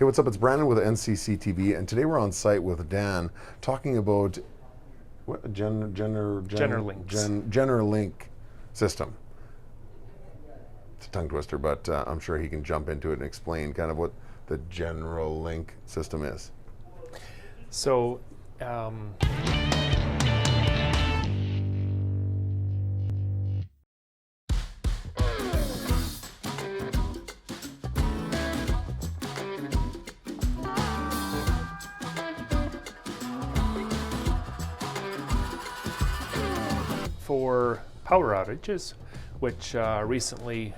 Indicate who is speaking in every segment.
Speaker 1: Hey, what's up? It's Brandon with NCCTV, and today we're on site with Dan talking about what GENERAC system. It's a tongue twister, but I'm sure he can jump into it and explain kind of what the GENERAC system is.
Speaker 2: So, for power outages, which recently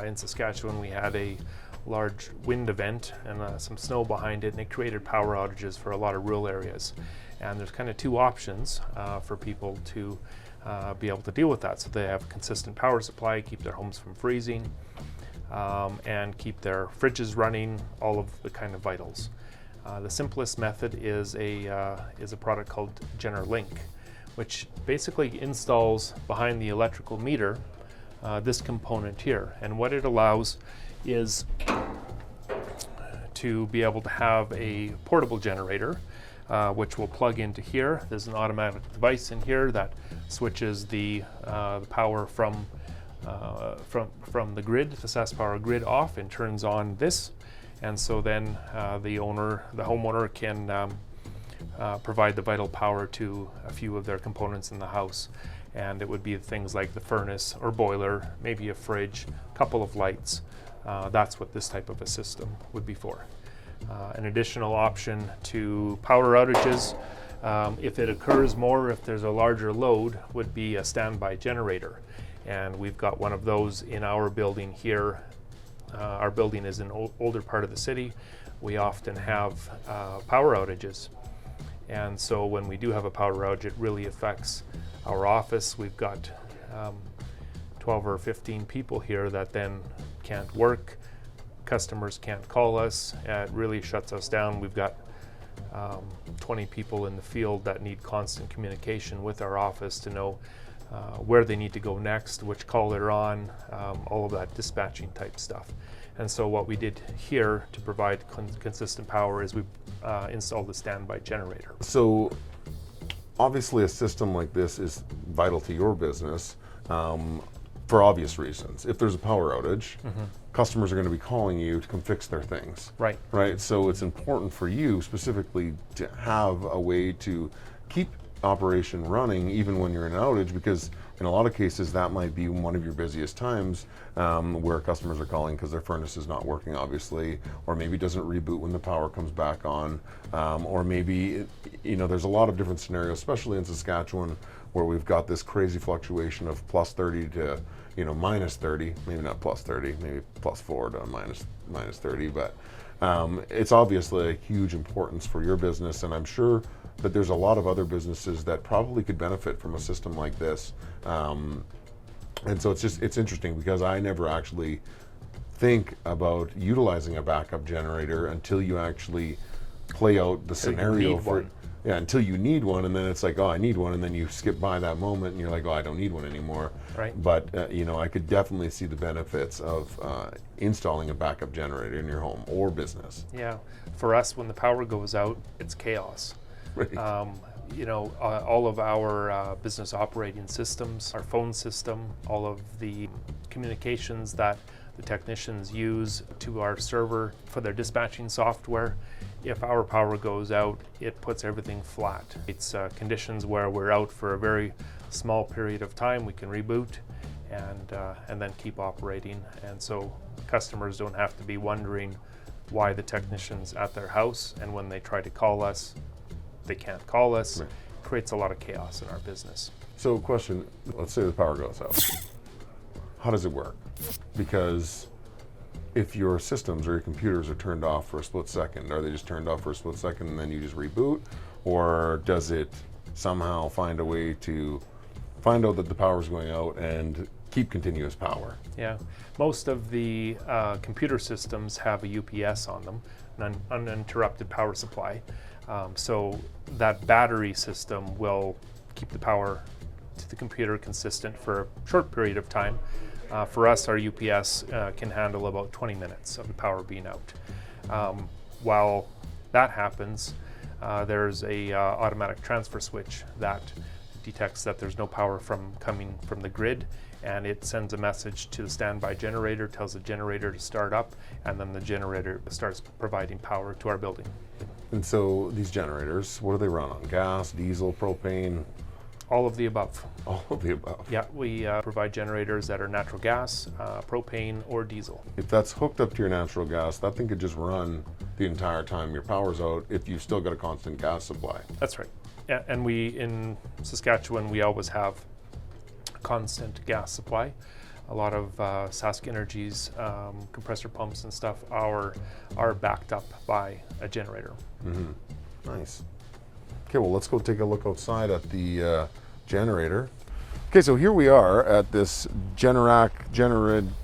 Speaker 2: in Saskatchewan we had a large wind event and some snow behind it, and it created power outages for a lot of rural areas. And there's kind of two options for people to be able to deal with that. So they have consistent power supply, keep their homes from freezing, and keep their fridges running, all of the kind of vitals. The simplest method is a product called GENERAC, which basically installs behind the electrical meter this component here. And what it allows is to be able to have a portable generator, which will plug into here. There's an automatic device in here that switches the power from the grid, the SaskPower grid, off and turns on this. And so then the homeowner can provide the vital power to a few of their components in the house. And it would be things like the furnace or boiler, maybe a fridge, a couple of lights. That's what this type of a system would be for. An additional option to power outages, if it occurs more, if there's a larger load, would be a standby generator. And we've got one of those in our building here. Our building is an older part of the city. We often have power outages. And so when we do have a power outage, it really affects our office. We've got 12 or 15 people here that then can't work. Customers can't call us. It really shuts us down. We've got 20 people in the field that need constant communication with our office to know where they need to go next, which call they're on, all of that dispatching type stuff. And so what we did here to provide consistent power is we installed a standby generator.
Speaker 1: So obviously a system like this is vital to your business for obvious reasons. If there's a power outage, customers are going to be calling you to come fix their things.
Speaker 2: Right.
Speaker 1: Right. So it's important for you specifically to have a way to keep operation running even when you're in an outage, because in a lot of cases that might be one of your busiest times where customers are calling because their furnace is not working, obviously, or maybe it doesn't reboot when the power comes back on, or maybe there's a lot of different scenarios, especially in Saskatchewan, where we've got this crazy fluctuation of plus 30 to minus 30, maybe not plus 30, maybe plus 4 to minus 30, but it's obviously a huge importance for your business, and I'm sure that there's a lot of other businesses that probably could benefit from a system like this. And so it's interesting because I never actually think about utilizing a backup generator until you actually play out the scenario for it. Yeah, until you need one, and then it's like, oh, I need one, and then you skip by that moment and you're like, oh, I don't need one anymore.
Speaker 2: Right.
Speaker 1: But I could definitely see the benefits of installing a backup generator in your home or business.
Speaker 2: Yeah, for us, when the power goes out, it's chaos.
Speaker 1: Right.
Speaker 2: All of our business operating systems, our phone system, all of the communications that the technicians use to our server for their dispatching software, if our power goes out, it puts everything flat. It's conditions where we're out for a very small period of time. We can reboot and then keep operating. And so customers don't have to be wondering why the technician's at their house, and when they try to call us, they can't call us. Right. It creates a lot of chaos in our business.
Speaker 1: So question, let's say the power goes out. How does it work? Because if your systems or your computers are turned off for a split second, are they just turned off for a split second and then you just reboot? Or does it somehow find a way to find out that the power is going out and keep continuous power?
Speaker 2: Yeah, most of the computer systems have a UPS on them, an uninterrupted power supply. So that battery system will keep the power to the computer consistent for a short period of time. For us, our UPS can handle about 20 minutes of the power being out. while that happens, there's a automatic transfer switch that detects that there's no power coming from the grid, and it sends a message to the standby generator, tells the generator to start up, and then the generator starts providing power to our building.
Speaker 1: And so these generators, what do they run on? Gas, diesel, propane?
Speaker 2: All of the above.
Speaker 1: All of the above.
Speaker 2: Yeah, we provide generators that are natural gas, propane, or diesel.
Speaker 1: If that's hooked up to your natural gas, that thing could just run the entire time your power's out if you've still got a constant gas supply.
Speaker 2: That's right. Yeah, and we, in Saskatchewan, we always have constant gas supply. A lot of Sask Energy's compressor pumps and stuff are backed up by a generator.
Speaker 1: Mm-hmm. Nice. Okay, well, let's go take a look outside at the generator. Okay, so here we are at this GENERAC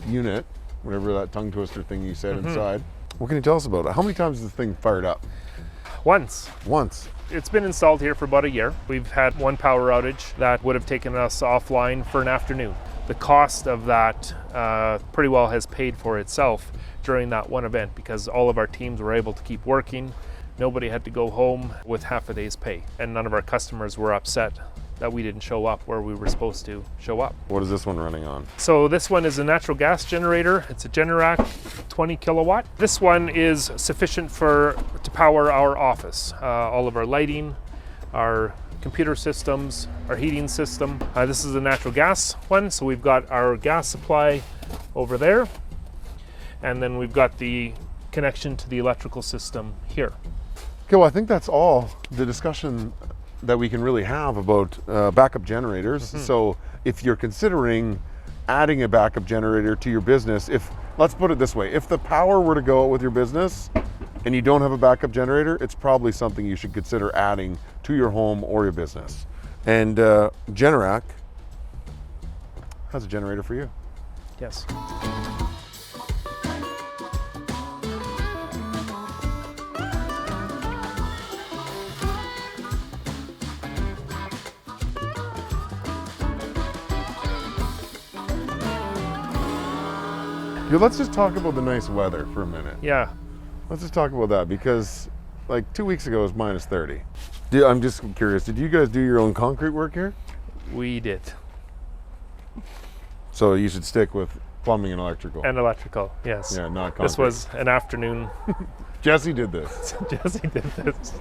Speaker 1: unit, whatever that tongue twister thing you said inside. What can you tell us about it? How many times has this thing fired up?
Speaker 2: Once.
Speaker 1: Once.
Speaker 2: It's been installed here for about a year. We've had one power outage that would have taken us offline for an afternoon. The cost of that pretty well has paid for itself during that one event because all of our teams were able to keep working. Nobody had to go home with half a day's pay, and none of our customers were upset that we didn't show up where we were supposed to show up.
Speaker 1: What is this one running on?
Speaker 2: So this one is a natural gas generator. It's a GENERAC 20 kilowatt. This one is sufficient to power our office, all of our lighting, our computer systems, our heating system. This is a natural gas one, so we've got our gas supply over there, and then we've got the connection to the electrical system here.
Speaker 1: Okay, well, I think that's all the discussion that we can really have about backup generators. So if you're considering adding a backup generator to your business, let's put it this way, if the power were to go out with your business and you don't have a backup generator, it's probably something you should consider adding to your home or your business. And GENERAC has a generator for you.
Speaker 2: Yes.
Speaker 1: Yeah, let's just talk about the nice weather for a minute.
Speaker 2: Yeah.
Speaker 1: Let's just talk about that because like 2 weeks ago it was minus 30. I'm just curious, did you guys do your own concrete work here?
Speaker 2: We did.
Speaker 1: So you should stick with plumbing and electrical.
Speaker 2: And electrical, yes.
Speaker 1: Yeah, not concrete.
Speaker 2: This was an afternoon.
Speaker 1: Jesse did this.
Speaker 2: Jesse did this.